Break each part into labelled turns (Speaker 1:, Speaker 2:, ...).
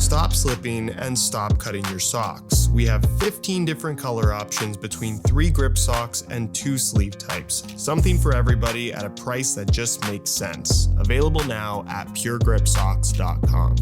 Speaker 1: stop slipping, and stop cutting your socks. We have 15 different color options between 3 grip socks and 2 sleeve types. Something for everybody at a price that just makes sense. Available now at puregripsocks.com.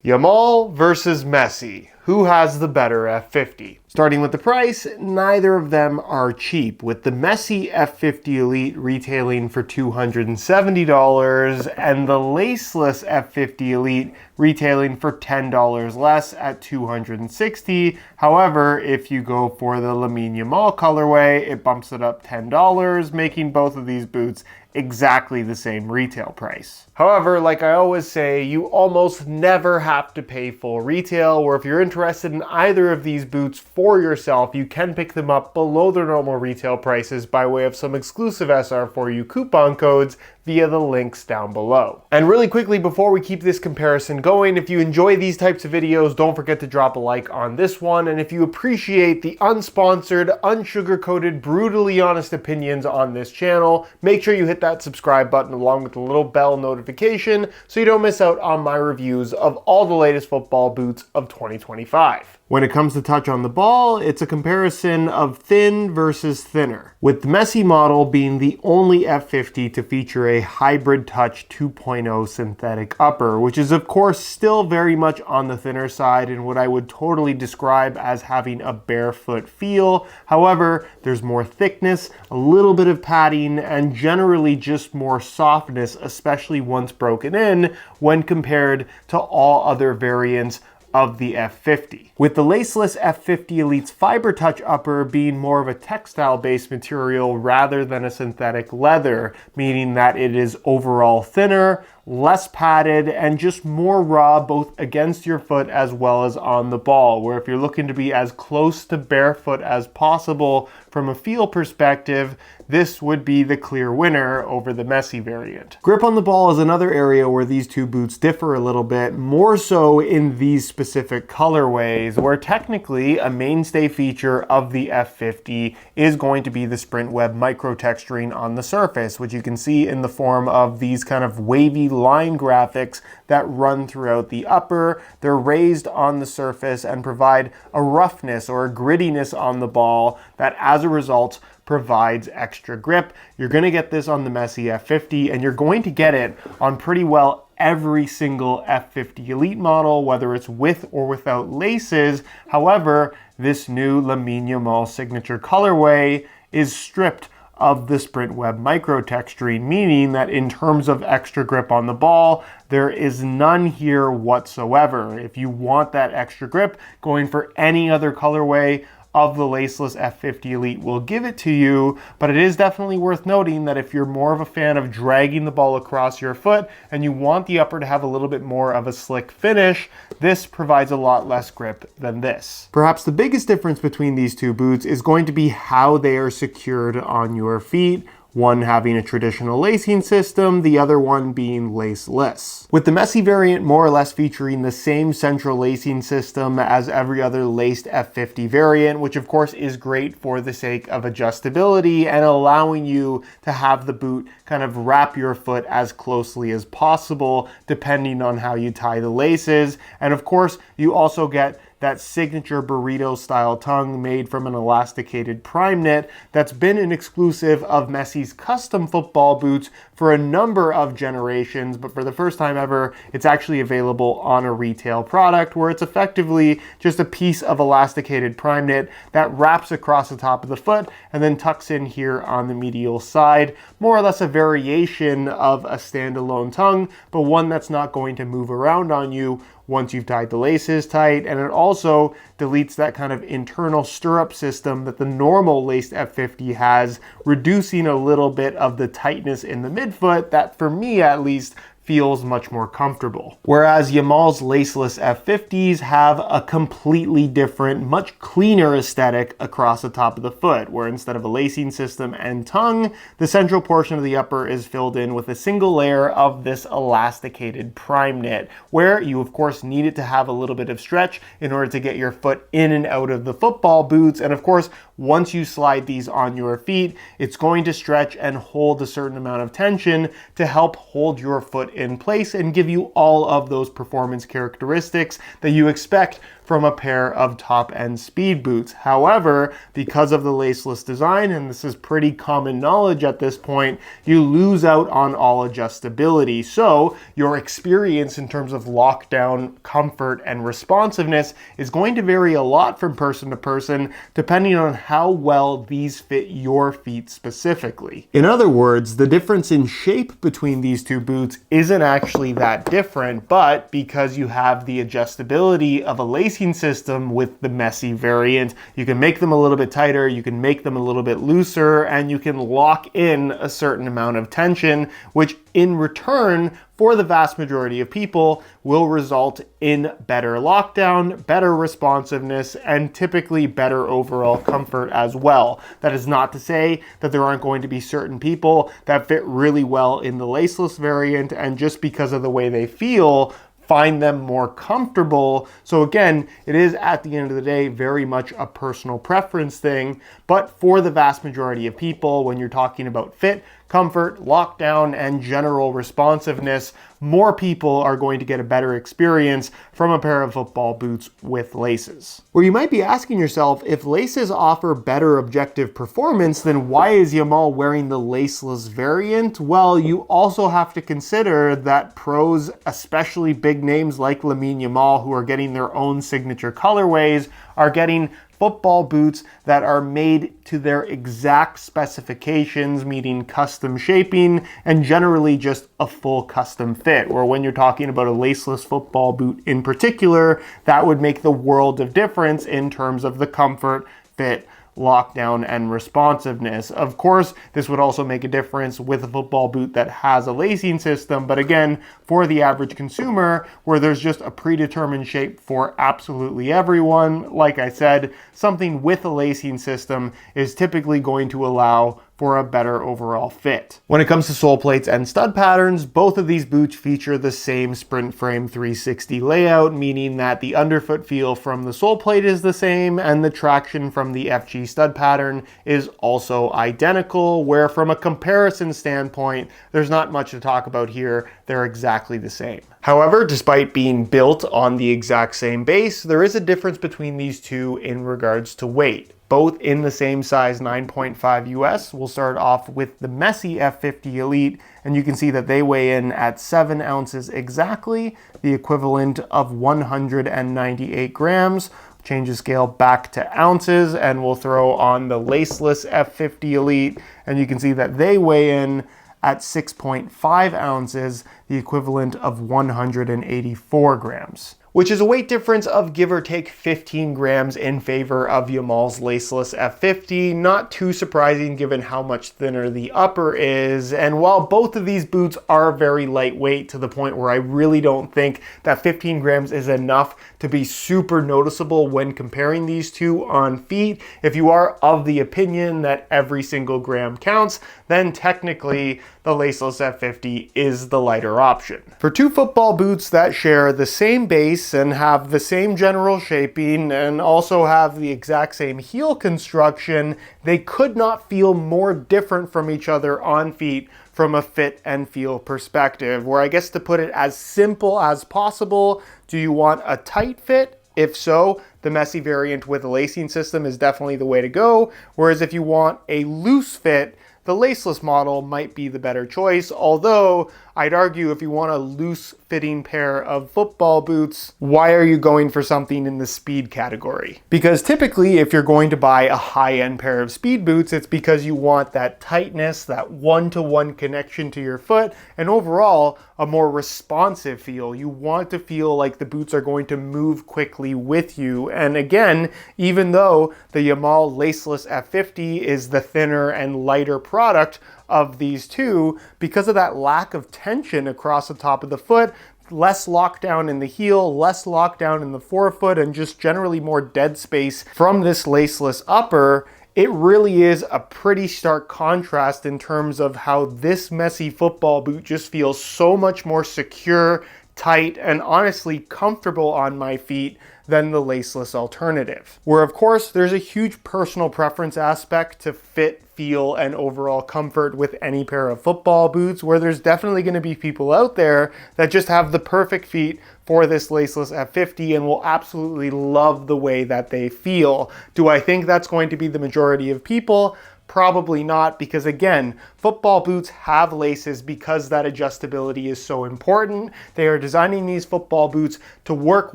Speaker 2: YAMAL versus Messi. Who has the better F50? Starting with the price, neither of them are cheap, with the Messi F50 Elite retailing for $270 and the laceless F50 Elite retailing for $10 less at $260. However, if you go for the Lamine Yamal colorway, it bumps it up $10, making both of these boots exactly the same retail price. However, like I always say, you almost never have to pay full retail, or if you're interested in either of these boots for yourself, you can pick them up below their normal retail prices by way of some exclusive SR4U coupon codes via the links down below. And really quickly, before we keep this comparison going, if you enjoy these types of videos, don't forget to drop a like on this one. And if you appreciate the unsponsored, unsugar-coated, brutally honest opinions on this channel, make sure you hit that subscribe button along with the little bell notification so you don't miss out on my reviews of all the latest football boots of 2025. When it comes to touch on the ball, it's a comparison of thin versus thinner, with the Messi model being the only F50 to feature a hybrid touch 2.0 synthetic upper, which is of course still very much on the thinner side and what I would totally describe as having a barefoot feel. However, there's more thickness, a little bit of padding, and generally just more softness, especially once broken in, when compared to all other variants of the F50. With the laceless F50 Elite's fiber touch upper being more of a textile-based material rather than a synthetic leather, meaning that it is overall thinner, less padded, and just more raw both against your foot as well as on the ball, where if you're looking to be as close to barefoot as possible from a feel perspective, this would be the clear winner over the Messi variant. Grip on the ball is another area where these two boots differ a little bit, more so in these specific colorways, where technically a mainstay feature of the F50 is going to be the Sprint Web micro texturing on the surface, which you can see in the form of these kind of wavy line graphics that run throughout the upper. They're raised on the surface and provide a roughness or a grittiness on the ball that as a result provides extra grip. You're going to get this on the Messi F50, and you're going to get it on pretty well every single F50 Elite model, whether it's with or without laces. However, this new Lamine Yamal signature colorway is stripped of the Sprint Web micro texturing, meaning that in terms of extra grip on the ball, there is none here whatsoever. If you want that extra grip, going for any other colorway of the laceless F50 Elite will give it to you, but it is definitely worth noting that if you're more of a fan of dragging the ball across your foot and you want the upper to have a little bit more of a slick finish, this provides a lot less grip than this. Perhaps the biggest difference between these two boots is going to be how they are secured on your feet, one having a traditional lacing system, the other one being laceless. With the Messi variant more or less featuring the same central lacing system as every other laced F50 variant, which of course is great for the sake of adjustability and allowing you to have the boot kind of wrap your foot as closely as possible depending on how you tie the laces. And of course, you also get that signature burrito style tongue made from an elasticated prime knit that's been an exclusive of Messi's custom football boots for a number of generations, but for the first time ever, it's actually available on a retail product where it's effectively just a piece of elasticated prime knit that wraps across the top of the foot and then tucks in here on the medial side. More or less a variation of a standalone tongue, but one that's not going to move around on you once you've tied the laces tight, and it also deletes that kind of internal stirrup system that the normal laced F50 has, reducing a little bit of the tightness in the midfoot that, for me at least, feels much more comfortable. Whereas Yamal's laceless F50s have a completely different, much cleaner aesthetic across the top of the foot, where instead of a lacing system and tongue, the central portion of the upper is filled in with a single layer of this elasticated prime knit, where you of course need it to have a little bit of stretch in order to get your foot in and out of the football boots. And of course, once you slide these on your feet, it's going to stretch and hold a certain amount of tension to help hold your foot in place and give you all of those performance characteristics that you expect from a pair of top-end speed boots. However, because of the laceless design, and this is pretty common knowledge at this point, you lose out on all adjustability. So your experience in terms of lockdown, comfort, and responsiveness is going to vary a lot from person to person, depending on how well these fit your feet specifically. In other words, the difference in shape between these two boots isn't actually that different, but because you have the adjustability of a lacing system with the Messi variant, you can make them a little bit tighter, you can make them a little bit looser, and you can lock in a certain amount of tension, which in return, for the vast majority of people, will result in better lockdown, better responsiveness, and typically better overall comfort as well. That is not to say that there aren't going to be certain people that fit really well in the laceless variant, and just because of the way they feel, find them more comfortable. So again, it is at the end of the day very much a personal preference thing, but for the vast majority of people, when you're talking about fit, comfort, lockdown, and general responsiveness, more people are going to get a better experience from a pair of football boots with laces. Where you might be asking yourself, if laces offer better objective performance, then why is YAMAL wearing the laceless variant? Well, you also have to consider that pros, especially big names like Lamine Yamal, who are getting their own signature colorways, are getting football boots that are made to their exact specifications, meaning custom shaping and generally just a full custom fit. Or when you're talking about a laceless football boot in particular, that would make the world of difference in terms of the comfort, fit, lockdown, and responsiveness. Of course, this would also make a difference with a football boot that has a lacing system, but again, for the average consumer, where there's just a predetermined shape for absolutely everyone, like I said, something with a lacing system is typically going to allow for a better overall fit. When it comes to sole plates and stud patterns, both of these boots feature the same Sprint Frame 360 layout, meaning that the underfoot feel from the sole plate is the same and the traction from the FG stud pattern is also identical, where from a comparison standpoint, there's not much to talk about here. They're exactly the same. However, despite being built on the exact same base, there is a difference between these two in regards to weight. Both in the same size 9.5 US. We'll start off with the Messi F50 Elite, and you can see that they weigh in at 7 ounces exactly, the equivalent of 198 grams. Change the scale back to ounces, and we'll throw on the laceless F50 Elite, and you can see that they weigh in at 6.5 ounces, the equivalent of 184 grams. Which is a weight difference of give or take 15 grams in favor of YAMAL's laceless F50. Not too surprising given how much thinner the upper is. And while both of these boots are very lightweight to the point where I really don't think that 15 grams is enough to be super noticeable when comparing these two on feet, if you are of the opinion that every single gram counts, then technically the laceless F50 is the lighter option. For two football boots that share the same base and have the same general shaping and also have the exact same heel construction, they could not feel more different from each other on feet from a fit and feel perspective. Where I guess to put it as simple as possible, do you want a tight fit? If so, the Messi variant with a lacing system is definitely the way to go. Whereas if you want a loose fit, the laceless model might be the better choice, although I'd argue if you want a loose fitting pair of football boots, why are you going for something in the speed category? Because typically if you're going to buy a high-end pair of speed boots, it's because you want that tightness, that one-to-one connection to your foot, and overall a more responsive feel. You want to feel like the boots are going to move quickly with you. And again, even though the YAMAL laceless F50 is the thinner and lighter product of these two, because of that lack of tension across the top of the foot, less lockdown in the heel, less lockdown in the forefoot, and just generally more dead space from this laceless upper, it really is a pretty stark contrast in terms of how this Messi football boot just feels so much more secure, tight, and honestly comfortable on my feet than the laceless alternative. Where of course there's a huge personal preference aspect to fit, feel, and overall comfort with any pair of football boots, where there's definitely going to be people out there that just have the perfect feet for this laceless F50 and will absolutely love the way that they feel. Do I think that's going to be the majority of people? Probably not, because again, football boots have laces because that adjustability is so important. They are designing these football boots to work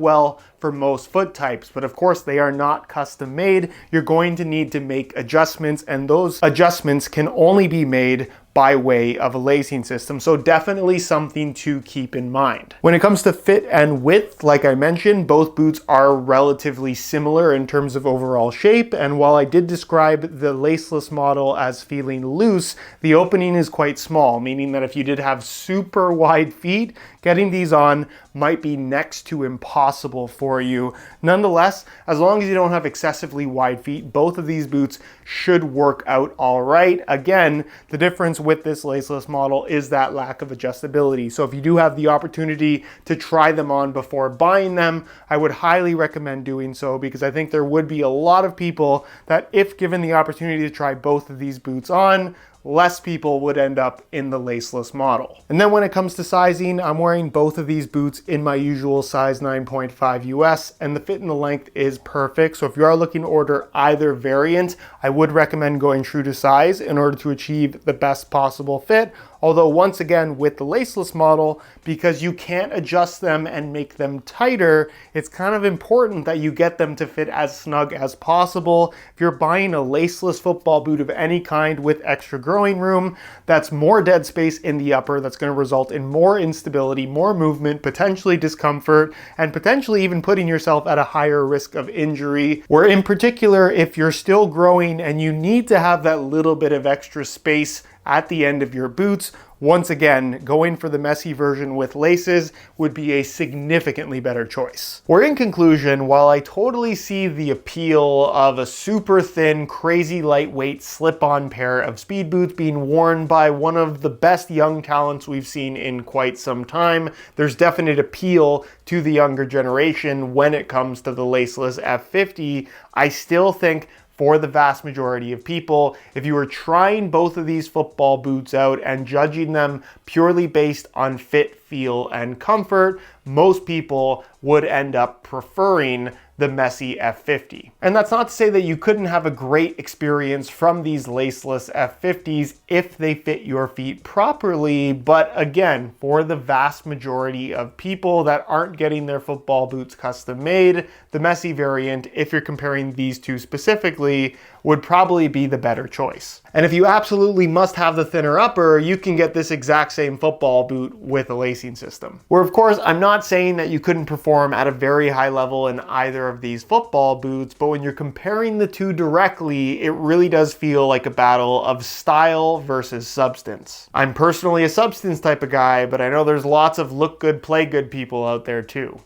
Speaker 2: well for most foot types, but of course they are not custom made. You're going to need to make adjustments, and those adjustments can only be made by way of a lacing system. So definitely something to keep in mind. When it comes to fit and width, like I mentioned, both boots are relatively similar in terms of overall shape. And while I did describe the laceless model as feeling loose, the opening is quite small, meaning that if you did have super wide feet, getting these on might be next to impossible for you. Nonetheless, as long as you don't have excessively wide feet, both of these boots should work out all right. Again, the difference with this laceless model is that lack of adjustability. So if you do have the opportunity to try them on before buying them, I would highly recommend doing so, because I think there would be a lot of people that, if given the opportunity to try both of these boots on, less people would end up in the laceless model. And then when it comes to sizing, I'm wearing both of these boots in my usual size 9.5 US, and the fit and the length is perfect. So if you are looking to order either variant, I would recommend going true to size in order to achieve the best possible fit. Although once again, with the laceless model, because you can't adjust them and make them tighter, it's kind of important that you get them to fit as snug as possible. If you're buying a laceless football boot of any kind with extra growing room, that's more dead space in the upper, that's going to result in more instability, more movement, potentially discomfort, and potentially even putting yourself at a higher risk of injury. Where in particular, if you're still growing and you need to have that little bit of extra space at the end of your boots, once again, going for the Messi version with laces would be a significantly better choice. Where in conclusion, while I totally see the appeal of a super thin, crazy lightweight slip-on pair of speed boots being worn by one of the best young talents we've seen in quite some time, there's definite appeal to the younger generation when it comes to the laceless F50. I still think for the vast majority of people, if you were trying both of these football boots out and judging them purely based on fit, feel, and comfort, most people would end up preferring the Messi F50. And that's not to say that you couldn't have a great experience from these laceless F50s if they fit your feet properly, but again, for the vast majority of people that aren't getting their football boots custom made, the Messi variant, if you're comparing these two specifically, would probably be the better choice. And if you absolutely must have the thinner upper, you can get this exact same football boot with a lacing system. Where of course, I'm not saying that you couldn't perform at a very high level in either of these football boots, but when you're comparing the two directly, it really does feel like a battle of style versus substance. I'm personally a substance type of guy, but I know there's lots of look good, play good people out there too.